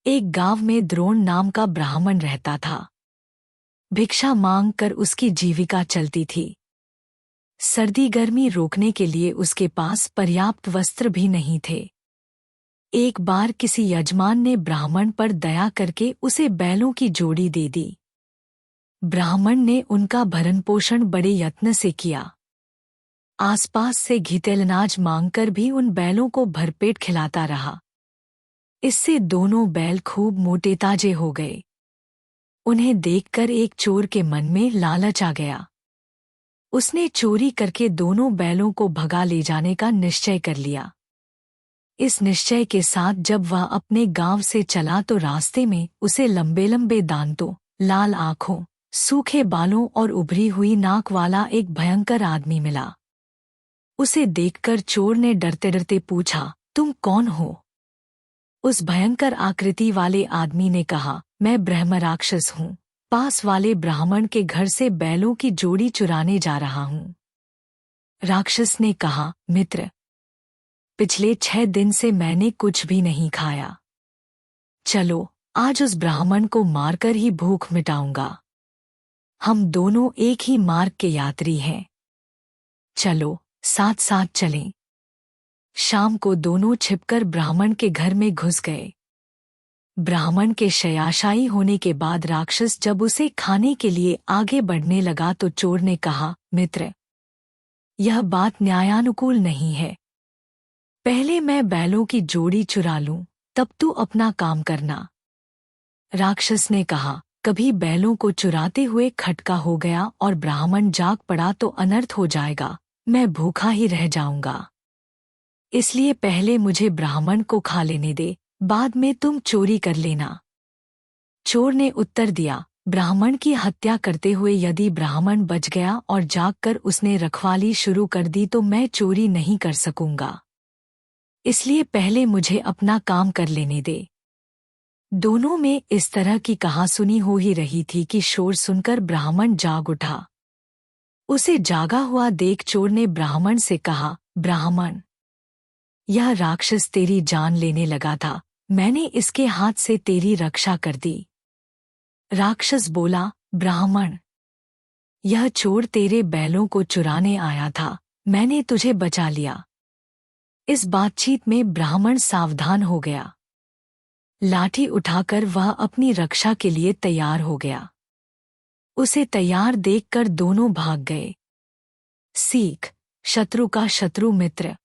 एक गांव में द्रोण नाम का ब्राह्मण रहता था। भिक्षा मांग कर उसकी जीविका चलती थी। सर्दी गर्मी रोकने के लिए उसके पास पर्याप्त वस्त्र भी नहीं थे। एक बार किसी यजमान ने ब्राह्मण पर दया करके उसे बैलों की जोड़ी दे दी। ब्राह्मण ने उनका भरण पोषण बड़े यत्न से किया। आसपास से घितेल अनाज मांगकर भी उन बैलों को भरपेट खिलाता रहा। इससे दोनों बैल खूब मोटे ताजे हो गए। उन्हें देखकर एक चोर के मन में लालच आ गया। उसने चोरी करके दोनों बैलों को भगा ले जाने का निश्चय कर लिया। इस निश्चय के साथ जब वह अपने गांव से चला तो रास्ते में उसे लंबे लंबे दांतों, लाल आंखों, सूखे बालों और उभरी हुई नाक वाला एक भयंकर आदमी मिला। उसे देखकर चोर ने डरते डरते पूछा, तुम कौन हो? उस भयंकर आकृति वाले आदमी ने कहा, मैं ब्रह्म राक्षस हूँ। पास वाले ब्राह्मण के घर से बैलों की जोड़ी चुराने जा रहा हूँ। राक्षस ने कहा, मित्र, पिछले 6 दिन से मैंने कुछ भी नहीं खाया। चलो, आज उस ब्राह्मण को मारकर ही भूख मिटाऊंगा। हम दोनों एक ही मार्ग के यात्री हैं। चलो, साथ साथ चलें। शाम को दोनों छिपकर ब्राह्मण के घर में घुस गए। ब्राह्मण के शय्याशायी होने के बाद राक्षस जब उसे खाने के लिए आगे बढ़ने लगा तो चोर ने कहा, मित्र, यह बात न्यायानुकूल नहीं है। पहले मैं बैलों की जोड़ी चुरा लूं, तब तू अपना काम करना। राक्षस ने कहा, कभी बैलों को चुराते हुए खटका हो गया और ब्राह्मण जाग पड़ा तो अनर्थ हो जाएगा, मैं भूखा ही रह जाऊंगा। इसलिए पहले मुझे ब्राह्मण को खा लेने दे, बाद में तुम चोरी कर लेना। चोर ने उत्तर दिया, ब्राह्मण की हत्या करते हुए यदि ब्राह्मण बच गया और जागकर उसने रखवाली शुरू कर दी तो मैं चोरी नहीं कर सकूंगा। इसलिए पहले मुझे अपना काम कर लेने दे। दोनों में इस तरह की कहासुनी हो ही रही थी कि शोर सुनकर ब्राह्मण जाग उठा। उसे जागा हुआ देख चोर ने ब्राह्मण से कहा, ब्राह्मण, यह राक्षस तेरी जान लेने लगा था, मैंने इसके हाथ से तेरी रक्षा कर दी। राक्षस बोला, ब्राह्मण, यह चोर तेरे बैलों को चुराने आया था, मैंने तुझे बचा लिया। इस बातचीत में ब्राह्मण सावधान हो गया। लाठी उठाकर वह अपनी रक्षा के लिए तैयार हो गया। उसे तैयार देखकर दोनों भाग गए। सीख, शत्रु का शत्रु मित्र।